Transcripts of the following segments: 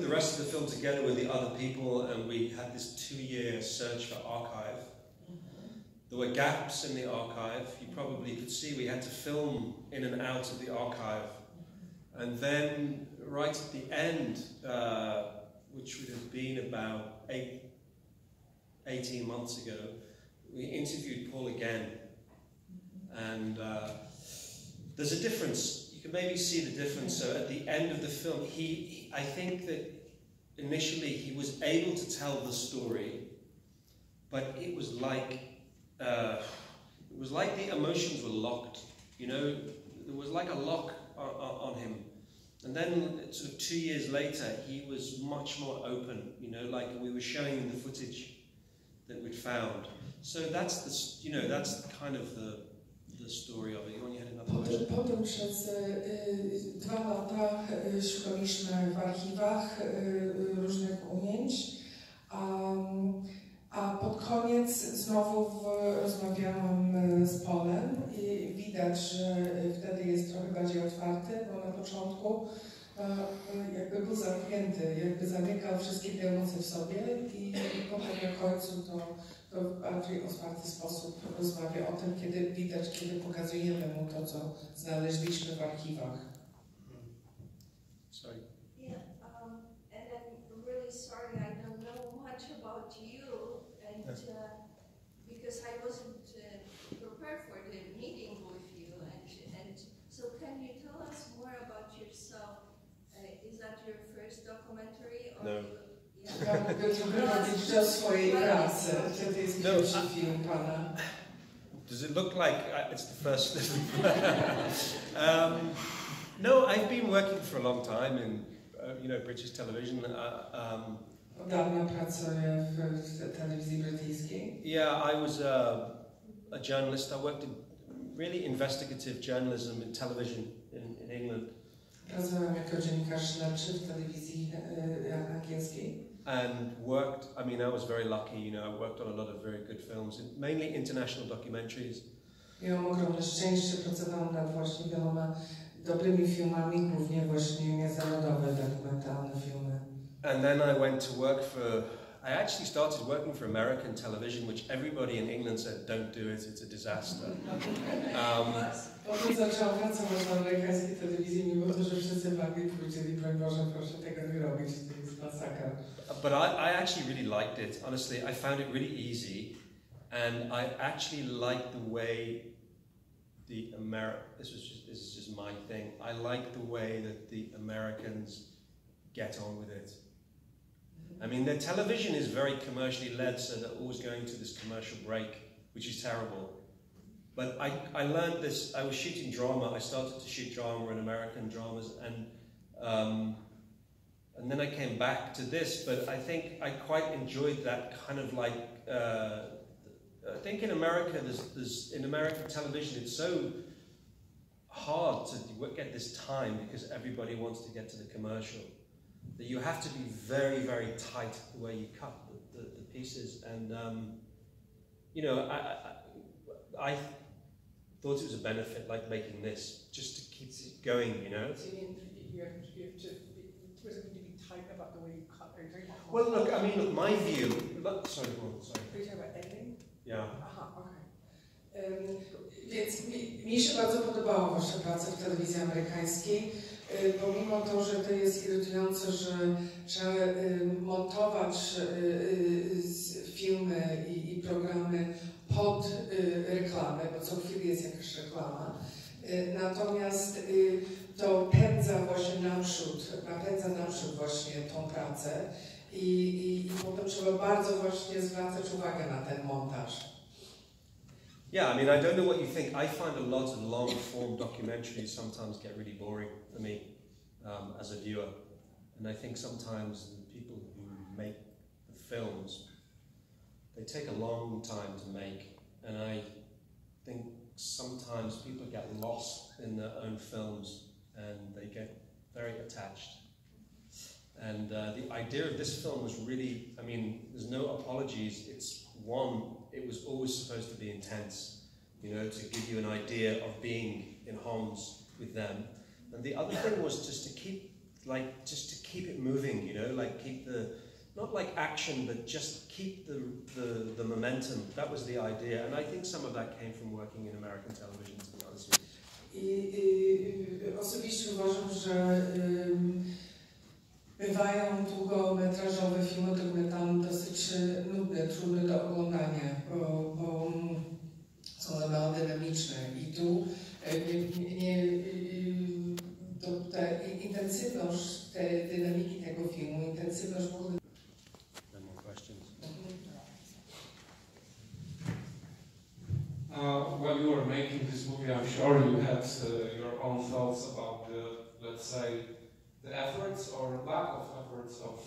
the rest of the film together with the other people, and we had this 2-year search for archive. There were gaps in the archive. You probably could see we had to film in and out of the archive. And then, right at the end, which would have been about 18 months ago, we interviewed Paul again. And there's a difference. You can maybe see the difference. So at the end of the film, I think that initially he was able to tell the story, but it was like the emotions were locked. You know, there was like a lock on him. And then, sort of 2 years later, he was much more open. You know, like we were showing him the footage that we'd found. So that's the, you know, that's kind of the story of it. You only had another question. Potem przez 2 lata szukaliśmy w archiwach różnych ujęć, a pod koniec znowu rozmawiałam z Polem i widać, że wtedy jest trochę bardziej otwarty, bo na początku jakby był zamknięty, jakby zamykał wszystkie te emocje w sobie i potem na końcu to w bardziej otwarty sposób rozmawia o tym, kiedy widać, kiedy pokazujemy mu to, co znaleźliśmy w archiwach. Sorry. Yeah, and I'm really sorry I don't know much about you, and because I wasn't prepared for the meeting with you, and so can you tell us more about yourself? Is that your first documentary? Or No. Does it look like it's the first? No, I've been working for a long time in, you know, British television. Yeah, I was a journalist. I worked in really investigative journalism in television in England. Pracowałem jako dziennikarz śledczy w telewizji angielskiej. And worked, I mean, I was very lucky, you know, I worked on a lot of very good films, mainly international documentaries. Miałam ogromne szczęście, pracowałam nad właśnie wieloma dobrymi filmami, głównie właśnie międzynarodowe, dokumentalne filmy. And then I went to work for, I actually started working for American television, which everybody in England said, don't do it, it's a disaster. Potem zaczęłam pracować w amerykańskiej telewizji, mimo to, że wszyscy w Anglii powiedzieli, broń Boże, proszę tego nie robić, to jest masakra. But I actually really liked it. Honestly, I found it really easy, and I actually liked the way this is just my thing. I like the way that the Americans get on with it. I mean, their television is very commercially led, so they're always going to this commercial break, which is terrible. But I learned this. I was shooting drama. I started to shoot drama and American dramas, and then I came back to this, but I think I quite enjoyed that kind of like, I think in America, in American television, it's so hard to get this time because everybody wants to get to the commercial, that you have to be very, very tight the way you cut the pieces. And, you know, I thought it was a benefit, like making this, just to keep it going, you know? About the way you cut everything? Well, look, I mean, look, my view. Sorry, go on, sorry. Are you talking about editing? Yeah. Aha, okej. Więc mi się bardzo podobała wasza praca w telewizji amerykańskiej, pomimo to, że to jest irytujące, że trzeba montować filmy i programy pod reklamę, bo co chwilę jest jakaś reklama. Natomiast to napędza naprzód właśnie tą pracę i potem trzeba bardzo właśnie zwracać uwagę na ten montaż. Yeah, I mean, I don't know what you think. I find a lot of long-form documentaries sometimes get really boring for me as a viewer. And I think sometimes the people who make the films, they take a long time to make. And I think sometimes people get lost in their own films and they get very attached. And the idea of this film was really, I mean, there's no apologies. It was always supposed to be intense, you know, to give you an idea of being in Homs with them. And the other thing was just to keep like just to keep it moving, you know, like keep the, not like action, but just keep the momentum. That was the idea, and I think some of that came from working in American television, to be honest with you. Osobiście uważam, że bywają długometrażowe filmy, które tam dosyć nudne, trudne do oglądania, bo są za mało dynamiczne i tu ta intensywność tej dynamiki tego filmu, intensywność w ogóle. While you were making this movie, I'm sure you had your own thoughts about the, let's say, the efforts or lack of efforts of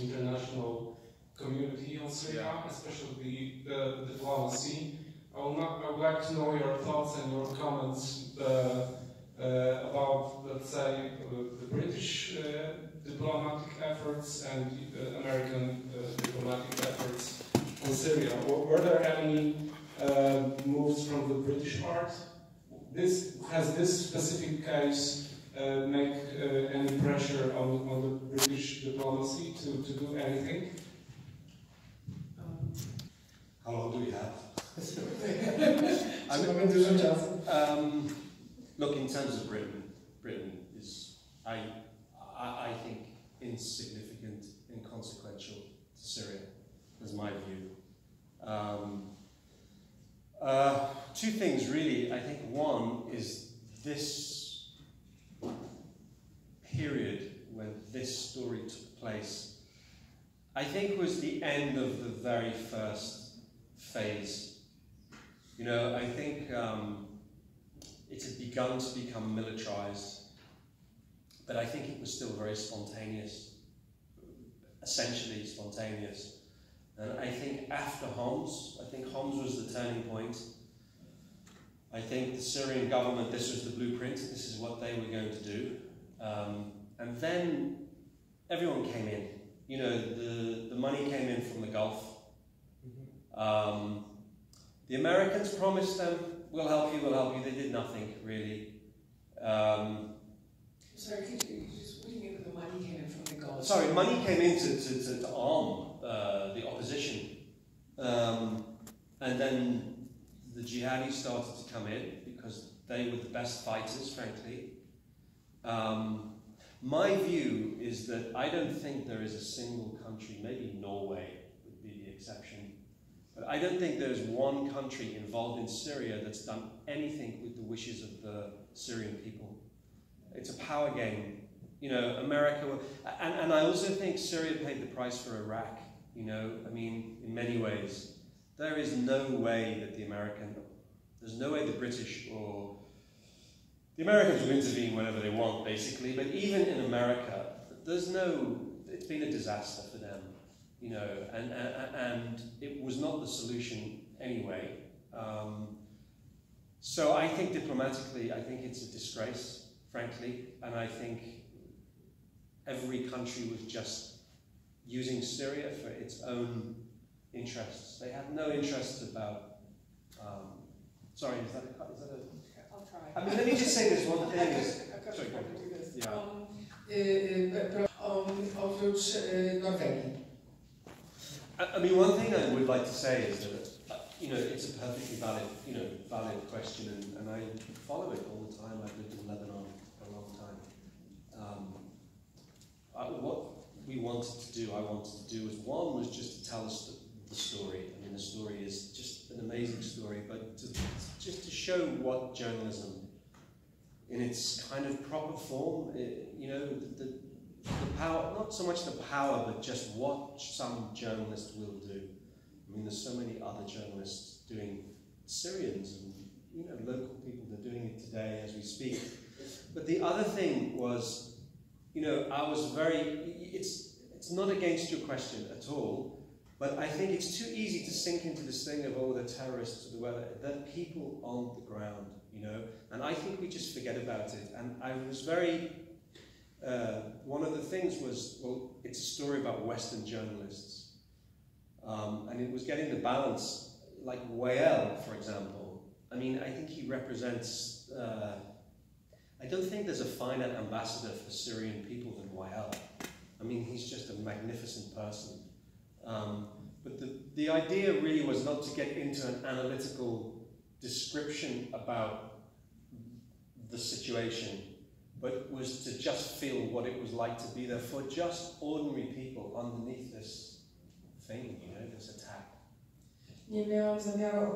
international community in Syria, especially the diplomacy. I would like to know your thoughts and your comments about, let's say, the British diplomatic efforts and American diplomatic efforts in Syria. Were there any moves from the British part? Has this specific case make any pressure on the British diplomacy to do anything? How long do we have? Look, in terms of Britain is, I think, insignificant, inconsequential to Syria, is my view. Two things really. I think one is this period when this story took place, I think was the end of the very first phase. You know, I think it had begun to become militarized, but I think it was still very spontaneous, essentially spontaneous. And I think after Homs, I think Homs was the turning point. I think the Syrian government, this was the blueprint, this is what they were going to do. And then everyone came in. You know, the money came in from the Gulf. The Americans promised them, we'll help you, They did nothing, really. Sorry, could you just, what do you mean the money came in from the Gulf? Sorry, money came in to arm the opposition. And then the jihadis started to come in because they were the best fighters, frankly. My view is that I don't think there is a single country, maybe Norway would be the exception, but I don't think there's one country involved in Syria that's done anything with the wishes of the Syrian people. It's a power game. You know, America, and I also think Syria paid the price for Iraq. You know, I mean, in many ways. There is no way that there's no way the British or the Americans will intervene whenever they want, basically, but even in America, it's been a disaster for them, you know, and it was not the solution anyway. So I think diplomatically, I think it's a disgrace, frankly, and I think every country was just using Syria for its own interests. They had no interest about, sorry, is that a... I'll try. I mean, let me just say this one thing. Sorry, do this. Yeah. Oprócz Norwegii. I mean, one thing I would like to say is that, you know, it's a perfectly valid question, and I follow it all the time. I've lived in Lebanon for a long time. What we wanted to do, one was just to tell us the story. I mean, the story is just an amazing story, but just to show what journalism, in its kind of proper form, you know, the power, not so much the power, but just what some journalists will do. I mean, there's so many other journalists doing Syrians and, you know, local people, they're doing it today as we speak. But the other thing was, you know, it's not against your question at all, but I think it's too easy to sink into this thing of, oh, the terrorists, or the weather. They're people on the ground, you know, and I think we just forget about it. And I was very, one of the things was, well, it's a story about Western journalists. And it was getting the balance, like Wael, for example. I mean, I think he represents, I don't think there's a finer ambassador for Syrian people than Wael. I mean, he's just a magnificent person. But the idea really was not to get into an analytical description about the situation, but was to just feel what it was like to be there for just ordinary people underneath this thing, you know, this attack. Nie miałam zamiaru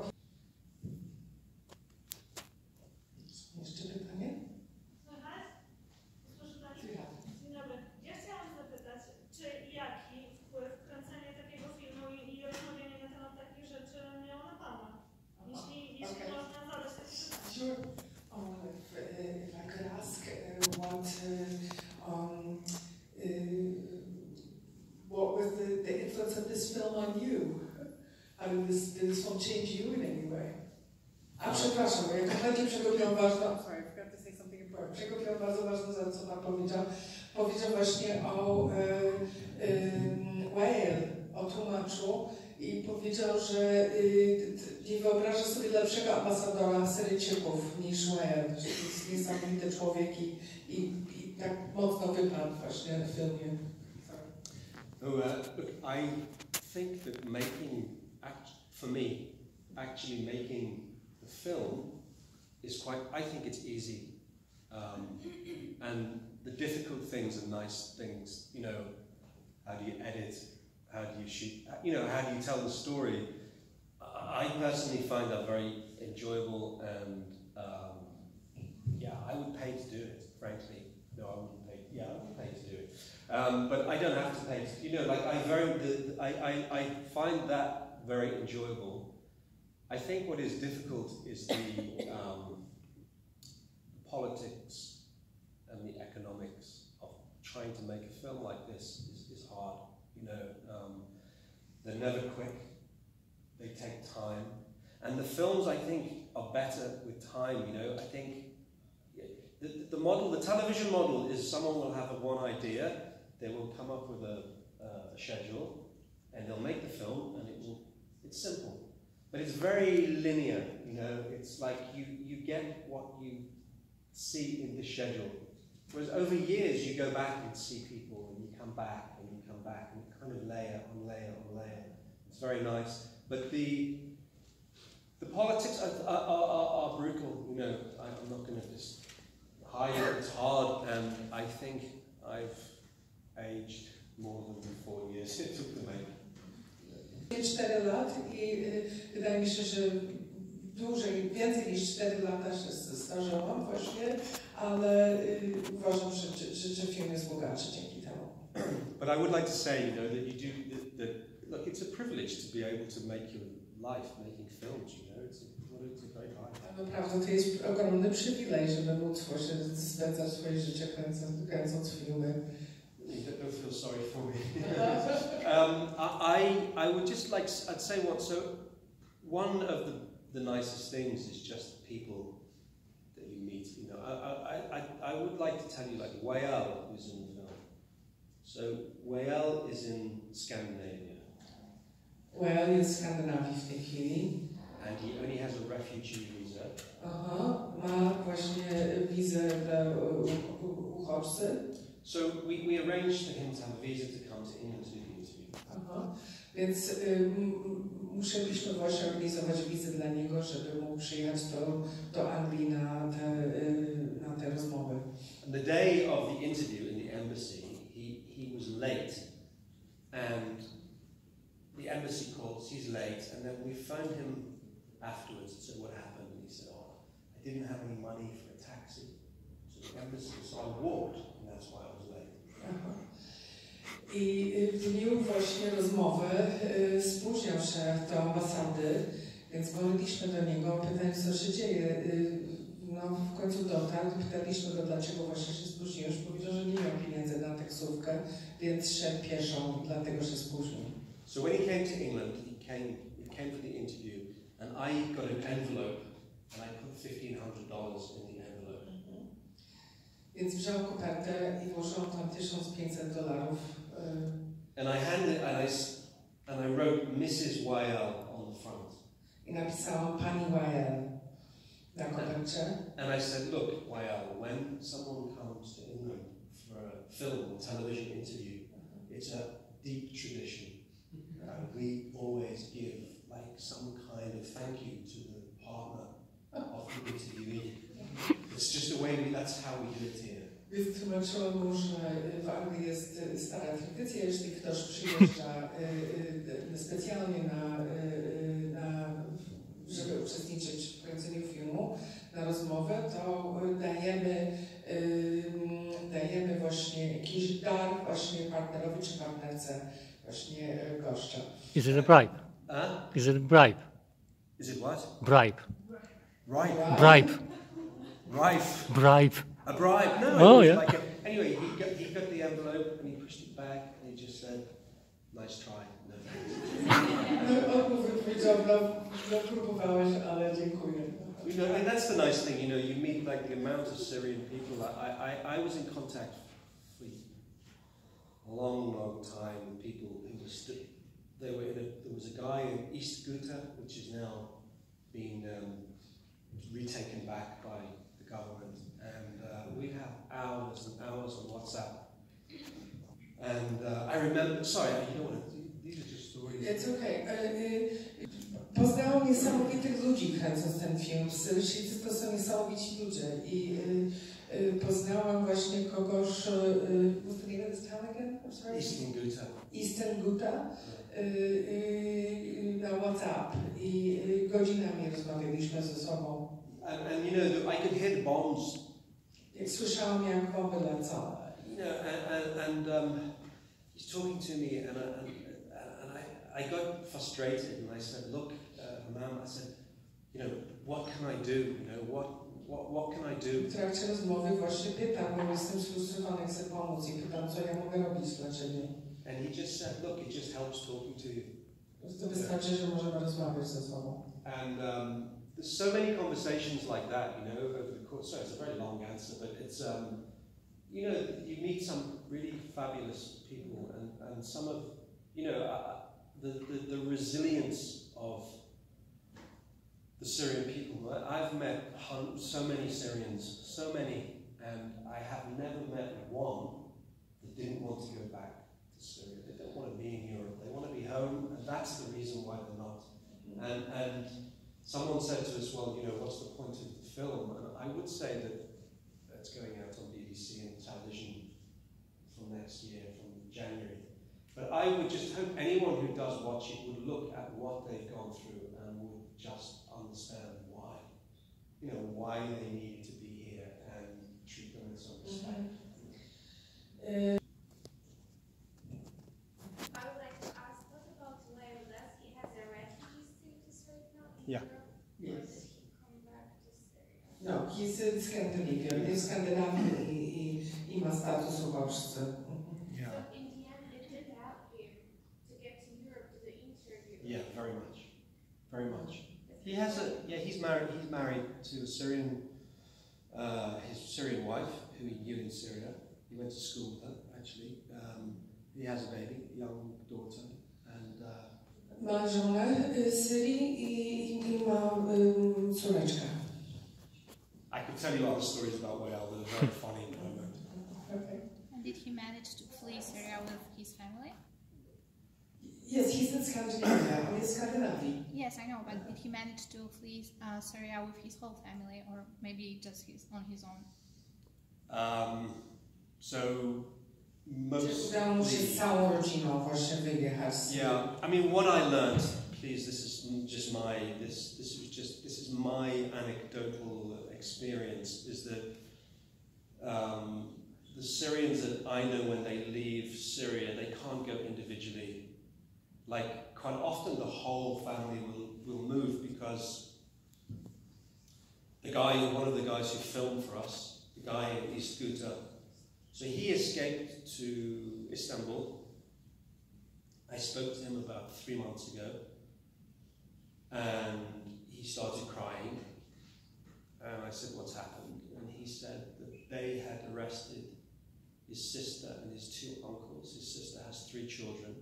Jeszcze pytanie? Dzień dobry. Ja chciałam zapytać, czy jaki wpływ kręcenie takiego filmu i rozmawianie na temat takich rzeczy miało na Pana? Jeśli można zadać takie pytanie. Sure. If I could ask what was the influence of this film on you? How did this film change you in any way? A przepraszam, bo ja kompletnie przegapiłam ważną... Sorry, I forgot to say something important. Przegapiłam bardzo ważną rzecz, co Pan powiedział. Powiedział właśnie o Wael, o tłumaczu i powiedział, że nie wyobraża sobie lepszego ambasadora Syryjczyków niż Wael, że to jest niesamowity człowiek i tak mocno wypadł właśnie w filmie. Look, I think that for me, actually making the film is I think it's easy. And the difficult things are nice things, you know, how do you edit, how do you shoot, you know, how do you tell the story? I personally find that very enjoyable and yeah, I would pay to do it, frankly. No, I wouldn't pay, yeah, I would pay to do it. But I don't have to pay, you know, like I find that very enjoyable. I think what is difficult is the politics and the economics of trying to make a film like this is hard. You know, they're never quick. They take time, and the films I think are better with time. You know, I think the model, the television model, is someone will have one idea, they will come up with a schedule, and they'll make the film, and it's simple. But it's very linear, you know, it's like you get what you see in the schedule. Whereas over years you go back and see people and you come back and you come back and kind of layer on layer on layer. It's very nice. But the politics are brutal, you know, I'm not going to just hide it, it's hard, and I think I've aged more than the 4 years it took to make. 4 lat i wydaje mi się, że więcej niż 4 lata się starzałam właśnie, ale uważam, że film jest bogatszy dzięki temu. But I would like to say, you know, that you do, that look, it's a privilege to be able to make your life making films, you know, it's a great life. Naprawdę to jest ogromny przywilej, żeby móc właśnie spędzać swoje życie kręcąc filmy. Don't feel sorry for me. I would just like, I'd say so one of the nicest things is just the people that you meet, you know. I would like to tell you, like, Wael is in the film. So Wael is in Scandinavia. Wael jest w Skandynawii w tej chwili. And he only has a refugee visa. Aha, ma właśnie wizę dla uchodźcy. So we arranged for him to have a visa to come to England to do the interview. Aha, więc musieliśmy właśnie organizować wizę dla niego, żeby mógł przyjechać do Anglii na te rozmowy. And the day of the interview in the embassy, he was late, and the embassy called, he's late, and then we phoned him afterwards and said what happened, and he said, oh, I didn't have any money for a taxi to the embassy, so I walked, and that's why I was late. Aha. I w dniu właśnie rozmowy spóźniał się do ambasady, więc dzwoniliśmy do niego, pytając, co się dzieje. No, w końcu dotarł, pytaliśmy go, dlaczego właśnie się spóźniłeś. Powiedział, że nie miał pieniędzy na taksówkę, więc szedł pieszo, dlatego się spóźnił. So when he came to England, he came for the interview, and I got an envelope, and I put $1,500 in the envelope. Więc wziął kopertę i włożył tam $1,500. And I handed and I wrote Mrs. Wael on the front. I napisałam pani Wael. na kopercie. And I said, look, Wael, when someone comes to England for a film or television interview, it's a deep tradition. We always give like some kind of thank you to the partner of the interviewee. It's just the way that's how we do it here. Więc tłumaczyłem mu, że w Anglii jest stara tradycja, jeśli ktoś przyjeżdża specjalnie żeby uczestniczyć w kręceniu filmu, na rozmowę, to dajemy właśnie jakiś dar właśnie partnerowi czy partnerce właśnie gościa. Is it a bribe? Is it a bribe? Is it what? Bribe. Right. Bribe. Right. Bribe. A bribe? No. Oh, yeah. Like anyway, he got the envelope and he pushed it back and he just said, "Nice try." No thanks. On mu powiedział, no próbowałeś, ale dziękuję. You know, and that's the nice thing. You know, you meet like the amount of Syrian people. I was in contact for a long time with people who were there was a guy in East Ghouta, which is now being retaken back by the government, and we'd have hours and hours on WhatsApp. And I remember, sorry, you know what? These are just stories. It's okay. Poznałam niesamowitych ludzi kręcąc ten film. Syryjczycy to są niesamowici ludzie i poznałam właśnie kogoś, what's the name of this town again? I'm sorry. Eastern Ghouta. Eastern Ghouta na WhatsApp i godzinami rozmawialiśmy ze sobą. And you know, I could hear the bombs. Jak słyszałam, jak bomby lecą. You know, and he's talking to me, and I got frustrated, and I said, "Look, Ma'am," I said, "You know, what can I do? You know, what can I do?" W trakcie rozmowy właśnie pytam, bo jestem sfrustrowany, chcę pomóc i pytam, co ja mogę robić dla ciebie. And he just said, "Look, it just helps talking to you." To wystarczy, że możemy rozmawiać ze sobą. And there's so many conversations like that, you know, over the course. So it's a very long answer, but it's you know, you meet some really fabulous people, and some of, you know, the resilience of the Syrian people. I've met so many Syrians, so many, and I have never met one that didn't want to go back to Syria. They don't want to be in Europe. They want to be home, and that's the reason why they're not. And someone said to us, well, you know, what's the point of the film? And I would say that it's going out on BBC and television from next year, from January. But I would just hope anyone who does watch it would look at what they've gone through and would just understand why. You know, why they needed to be here and treat them with some respect. I would like to ask, what about Leo? Does he has a refugee status right now in Yeah. Europe? Yes. Or does he come back to Syria? No, he's in Scandinavia. Jest w Skandynawii i ma status uchodźcy. Yeah. So in the end, it did help him to get to Europe to the interview. Yeah, very much. Very much. He has he's married to a Syrian, his Syrian wife, who he knew in Syria. He went to school with her, actually. He has a baby, a young daughter, and Ma żonę z Syrii i ma córeczkę. I could tell you other stories about Wael that are very funny at the moment. Okay. And did he manage to flee Syria with his family? Yes, he's in Scandinavia. On jest w Skandynawii. Yes, I know, but did he manage to flee Syria with his whole family, or maybe just on his own? So Czy udało mu się z całą rodziną właśnie wyjechać? yeah, I mean, what I learned, please, this is just this is my anecdotal experience, is that the Syrians that I know, when they leave Syria, they can't go individually. Like, quite often the whole family will move, because one of the guys who filmed for us, the guy in East Ghouta, so he escaped to Istanbul. I spoke to him about 3 months ago, and he started crying, and I said, "What's happened?" And he said that they had arrested his sister and his 2 uncles. His sister has 3 children,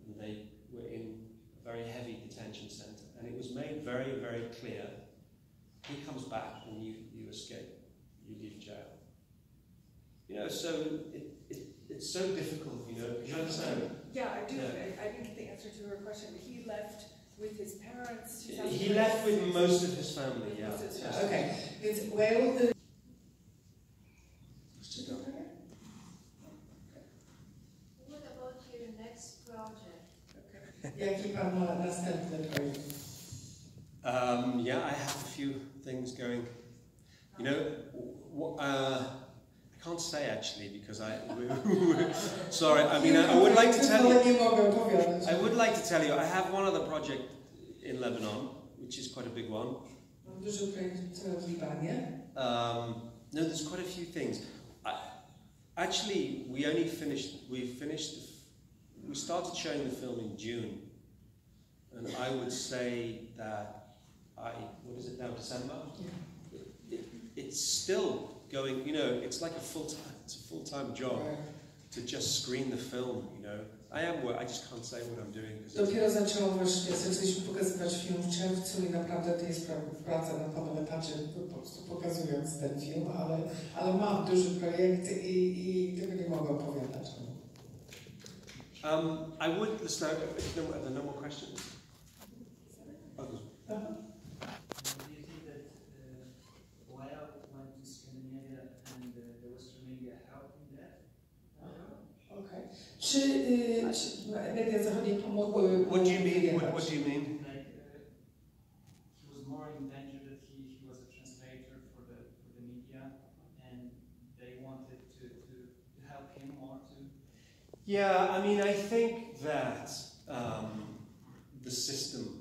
and they were in a very heavy detention center. And it was made very, very clear he comes back and you escape, you leave jail. You know, so it's so difficult, you know, do you understand? Yeah, I do. Yeah. I didn't get the answer to her question. He left with his parents. He left with most of his family, yeah. Okay, więc Wales... What about your next project? Jaki pan ma następny projekt? Yeah, I have a few things going. You know, I can't say actually because sorry. I mean, I would like to tell you. I would like to tell you. I have one other project in Lebanon, which is quite a big one. Duży projekt w Libanie. No, there's quite a few things. Actually, we started showing the film in June, and I would say that what is it now, December? Yeah. It's still going, you know, it's like a full-time job to just screen the film, you know. I just can't say what I'm doing. Dopiero zaczęliśmy pokazywać film w czerwcu i naprawdę to jest praca na pełnym etacie, po prostu pokazując ten film, ale mam duży projekt i tego nie mogę opowiadać. I would, listen, are there no more questions? Do you think that Wales went to Scandinavia and the Western media helped in that? Okay. Czy media zachodnie pomogły? What do you mean? What do you mean? Like he was more in danger that he was a translator for the media, and they wanted to help him more too. Yeah, I mean, I think that the system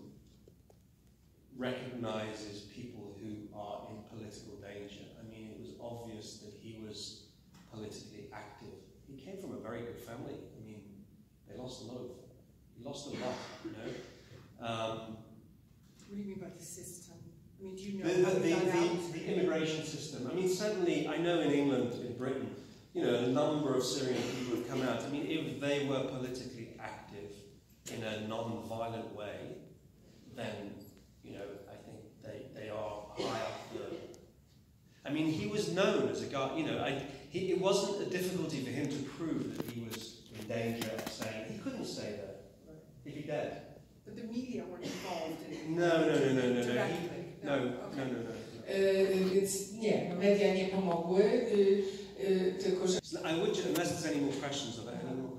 recognizes people who are in political danger. I mean, it was obvious that he was politically active. He came from a very good family. I mean, he lost a lot, you know. What do you mean by the system? I mean, do you know the immigration system? I mean, certainly, I know in England, in Britain, you know, a number of Syrian people have come out. I mean, if they were politically active in a non-violent way, then, you know, I think they are high up the... I mean, he was known as a guy, you know, it wasn't a difficulty for him to prove that he was in danger of staying. He couldn't stay there. He'd be dead. But the media weren't involved in it. No. Directly. No. Więc nie, media nie pomogły, tylko że... I would, unless there's any more questions of that. I mean,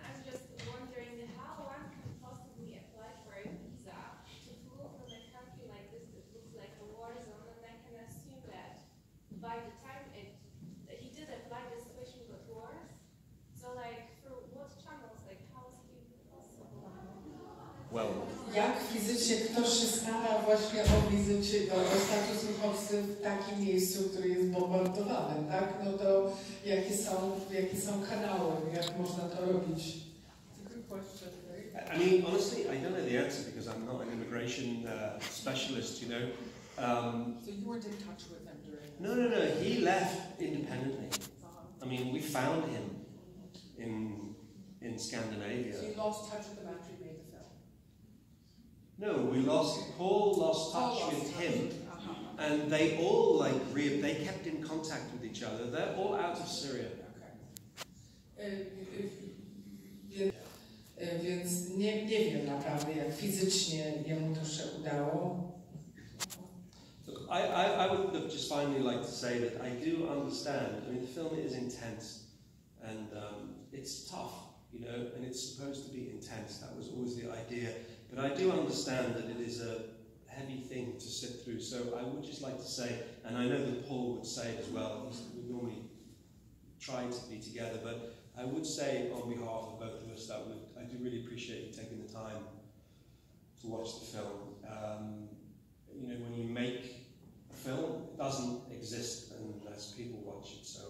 I'm just wondering how one can possibly apply for a visa to move from a country like this that looks like a war zone, and I can assume that by the time he did apply, the situation got worse. So, like, through what channels, like, how is it even possible? Well, jak fizycznie ktoś się stara właśnie o wizycie, o status uchodźcy w takim miejscu, które jest bombardowane, tak? No to jakie są kanały, jak można to robić? It's a good question, right? I mean, honestly, I don't know the answer because I'm not an immigration specialist, you know. So you weren't in touch with him during this? No. He left independently. I mean, we found him in Scandinavia. So you lost touch with him after you made the film? No, Paul lost touch with him, and they all they kept in contact with each other. They're all out of Syria. Więc nie wiem naprawdę, jak fizycznie jemu to się udało. Look, I would just finally like to say that I do understand. I mean, the film is intense, and it's tough, you know, and it's supposed to be intense. That was always the idea. But I do understand that it is a heavy thing to sit through. So I would just like to say, and I know that Paul would say it as well, we normally try to be together, but I would say on behalf of both of us that I do really appreciate you taking the time to watch the film. You know, when you make a film, it doesn't exist unless people watch it. So